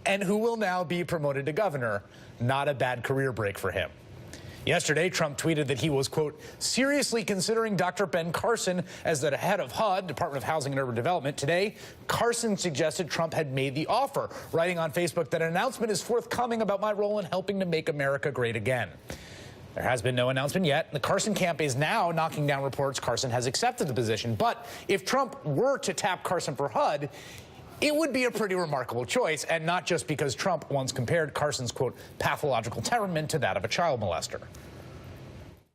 and who will now be promoted to governor. Not a bad career break for him. Yesterday, Trump tweeted that he was, quote, seriously considering Dr. Ben Carson as the head of HUD, Department of Housing and Urban Development. Today, Carson suggested Trump had made the offer, writing on Facebook that an announcement is forthcoming about my role in helping to make America great again. There has been no announcement yet. The Carson camp is now knocking down reports Carson has accepted the position. But if Trump were to tap Carson for HUD, it would be a pretty remarkable choice, and not just because Trump once compared Carson's, quote, pathological temperament to that of a child molester.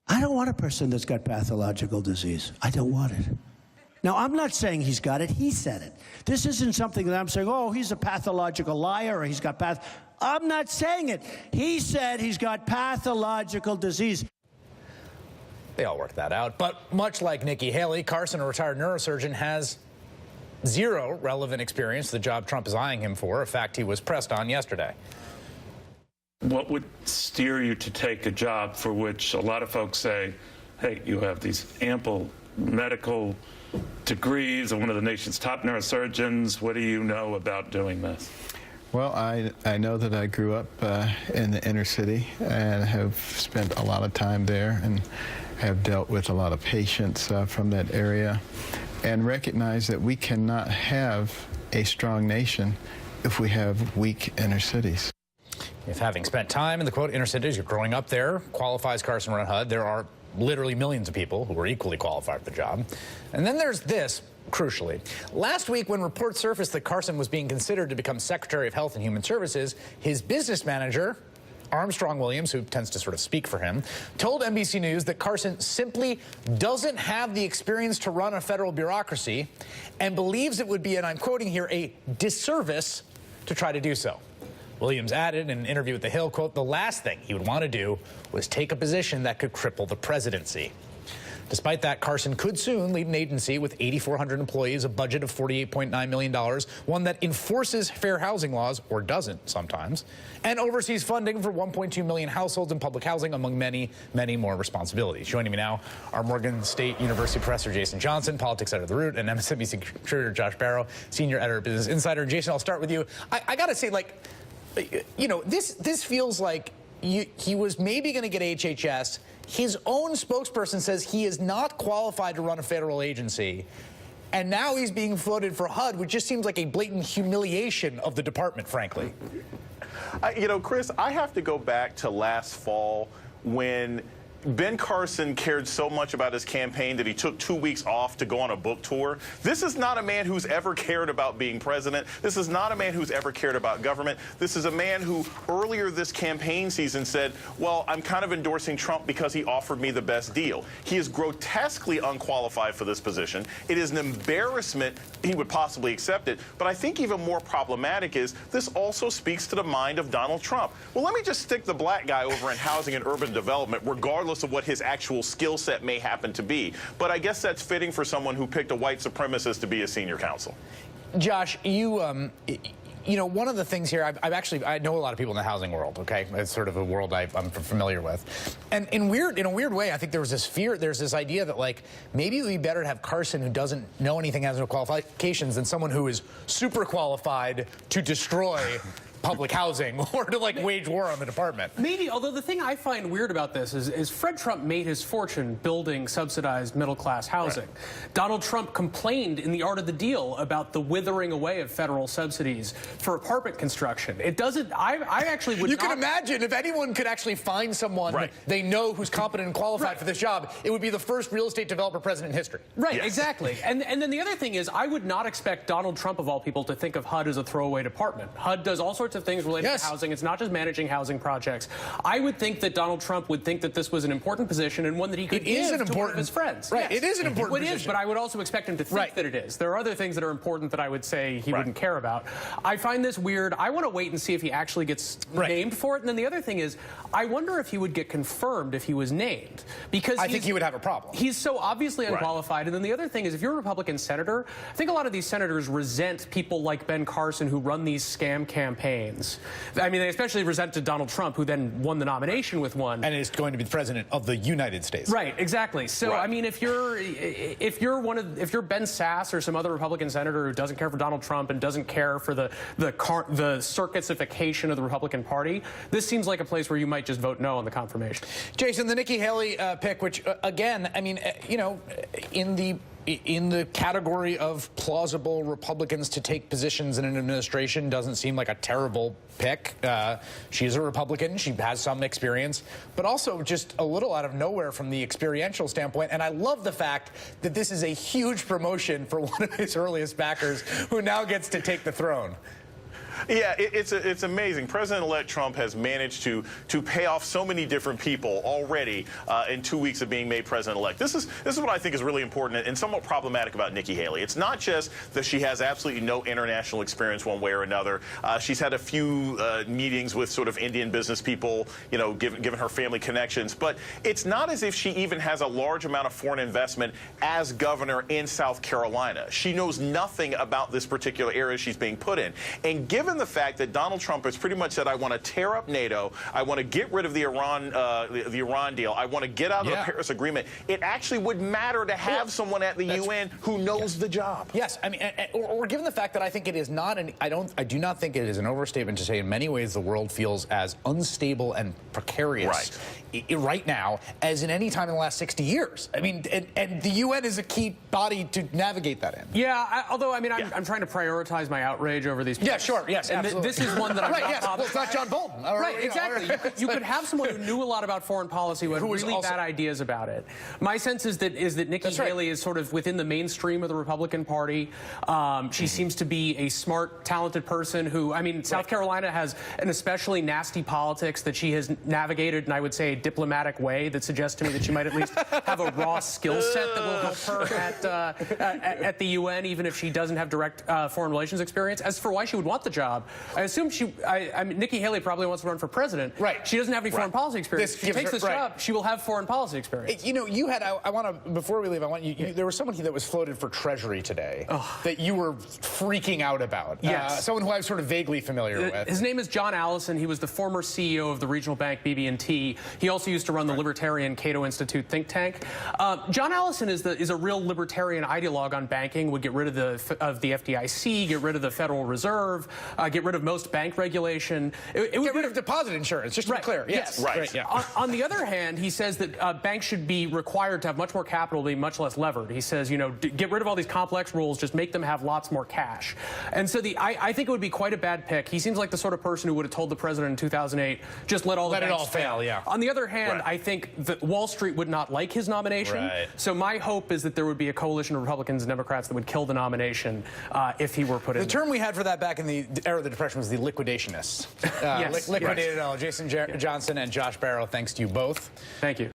I don't want a person that's got pathological disease. I don't want it. Now, I'm not saying he's got it. He said it. This isn't something that I'm saying, oh, he's a pathological liar or he's got I'm not saying it. He said he's got pathological disease. They all worked that out. But much like Nikki Haley, Carson, a retired neurosurgeon, has zero relevant experience to the job Trump is eyeing him for, a fact he was pressed on yesterday. What would steer you to take a job for which a lot of folks say, hey, you have these ample medical degrees and one of the nation's top neurosurgeons. What do you know about doing this? Well, I know that I grew up in the inner city and have spent a lot of time there and have dealt with a lot of patients from that area, and recognize that we cannot have a strong nation if we have weak inner cities. If having spent time in the, quote, inner cities, you're growing up there, qualifies Carson to run HUD, there are literally millions of people who are equally qualified for the job. And then there's this, crucially. Last week, when reports surfaced that Carson was being considered to become Secretary of Health and Human Services, his business manager, Armstrong Williams, who tends to sort of speak for him, told NBC News that Carson simply doesn't have the experience to run a federal bureaucracy and believes it would be, and I'm quoting here, a disservice to try to do so. Williams added in an interview with The Hill, quote, the last thing he would want to do was take a position that could cripple the presidency. Despite that, Carson could soon lead an agency with 8,400 employees, a budget of $48.9 million, one that enforces fair housing laws, or doesn't sometimes, and oversees funding for 1.2 million households in public housing, among many, many more responsibilities. Joining me now are Morgan State University professor Jason Johnson, politics editor of The Root, and MSNBC contributor Josh Barro, senior editor of Business Insider. And Jason, I'll start with you. I got to say, like, you know, this feels like he was maybe going to get HHS. His own spokesperson says he is not qualified to run a federal agency. And now he's being floated for HUD, which just seems like a blatant humiliation of the department, frankly. You know, Chris, I have to go back to last fall when Ben Carson cared so much about his campaign that he took 2 weeks off to go on a book tour. This is not a man who's ever cared about being president. This is not a man who's ever cared about government. This is a man who earlier this campaign season said, well, I'm kind of endorsing Trump because he offered me the best deal. He is grotesquely unqualified for this position. It is an embarrassment he would possibly accept it. But I think even more problematic is this also speaks to the mind of Donald Trump. Well, let me just stick the black guy over in housing and urban development, regardless of what his actual skill set may happen to be. But I guess that's fitting for someone who picked a white supremacist to be a senior counsel. Josh, you know, one of the things here, I know a lot of people in the housing world, okay? It's sort of a world I'm familiar with. And in a weird way, I think there was this fear, there's this idea that, like, maybe it would be better to have Carson, who doesn't know anything, has no qualifications, than someone who is super qualified to destroy public housing or to, like, wage war on the department. Maybe, although the thing I find weird about this is Fred Trump made his fortune building subsidized middle-class housing. Right. Donald Trump complained in The Art of the Deal about the withering away of federal subsidies for apartment construction. It doesn't, I actually would You not... can imagine if anyone could actually find someone they know who's competent and qualified for this job, it would be the first real estate developer president in history. Right, yes. Exactly. And then the other thing is, I would not expect Donald Trump, of all people, to think of HUD as a throwaway department. HUD does all sorts of things related to housing. It's not just managing housing projects. I would think that Donald Trump would think that this was an important position and one that he could give to one of his friends. Right, yes. It is an important position. It is, but I would also expect him to think that it is. There are other things that are important that I would say he wouldn't care about. I find this weird. I want to wait and see if he actually gets named for it. And then the other thing is, I wonder if he would get confirmed if he was named. Because I think he would have a problem. He's so obviously unqualified. And then the other thing is, if you're a Republican senator, I think a lot of these senators resent people like Ben Carson who run these scam campaigns campaigns. I mean, they especially resented Donald Trump, who then won the nomination with one. And is going to be the president of the United States. Right, exactly. So, Right. I mean, if you're Ben Sass or some other Republican senator who doesn't care for Donald Trump and doesn't care for the circusification of the Republican Party, this seems like a place where you might just vote no on the confirmation. Jason, the Nikki Haley pick, which again, I mean, you know, in the category of plausible Republicans to take positions in an administration, doesn't seem like a terrible pick. She's a Republican. She has some experience, but also just a little out of nowhere from the experiential standpoint. And I love the fact that this is a huge promotion for one of his earliest backers who now gets to take the throne. Yeah, it's amazing. President-elect Trump has managed to pay off so many different people already in 2 weeks of being made president-elect. This is what I think is really important and somewhat problematic about Nikki Haley. It's not just that she has absolutely no international experience one way or another. She's had a few meetings with sort of Indian business people, you know, given her family connections. But it's not as if she even has a large amount of foreign investment as governor in South Carolina. She knows nothing about this particular area she's being put in. And given the fact that Donald Trump has pretty much said, I want to tear up NATO, I want to get rid of the Iran deal, I want to get out of the Paris Agreement, it actually would matter to have someone at the UN who knows the job. Yes, I mean, or given the fact that I think it is not I do not think it is an overstatement to say in many ways the world feels as unstable and precarious right now as in any time in the last 60 years. I mean, and the UN is a key body to navigate that in. Yeah, although, I mean, I'm trying to prioritize my outrage over these people. Yeah, sure, yes, and absolutely. this is one that I'm right, not yes. Well, it's not John Bolton. Right, exactly. You could have someone who knew a lot about foreign policy who had really also bad ideas about it. My sense is that Nikki Haley is sort of within the mainstream of the Republican Party. She seems to be a smart, talented person who, I mean, South Carolina has an especially nasty politics that she has navigated in, I would say, a diplomatic way that suggests to me that she might at least have a raw skill set that will help her at the UN, even if she doesn't have direct foreign relations experience. As for why she would want the job, I assume I mean, Nikki Haley probably wants to run for president. Right. She doesn't have any foreign policy experience. If she takes this job, she will have foreign policy experience. You know, you had, I want to, before we leave, I want you, there was someone that was floated for Treasury today that you were freaking out about. Yes. Someone who I was sort of vaguely familiar with. His name is John Allison. He was the former CEO of the regional bank BB&T. He also used to run the libertarian Cato Institute think tank. John Allison is a real libertarian ideologue on banking, would get rid of the FDIC, get rid of the Federal Reserve, get rid of most bank regulation. Get rid of deposit insurance, just to be clear. Yes. Right. Yeah. On the other hand, he says that banks should be required to have much more capital, be much less levered. He says, you know, get rid of all these complex rules, just make them have lots more cash. And so I think it would be quite a bad pick. He seems like the sort of person who would have told the president in 2008, just let all the banks fail. Yeah. On the other hand, I think that Wall Street would not like his nomination. Right. So my hope is that there would be a coalition of Republicans and Democrats that would kill the nomination if he were put in. The term we had for that back in the era of the Depression was the liquidationists. Yes. Liquidated it all. Jason Johnson and Josh Barrow, thanks to you both. Thank you.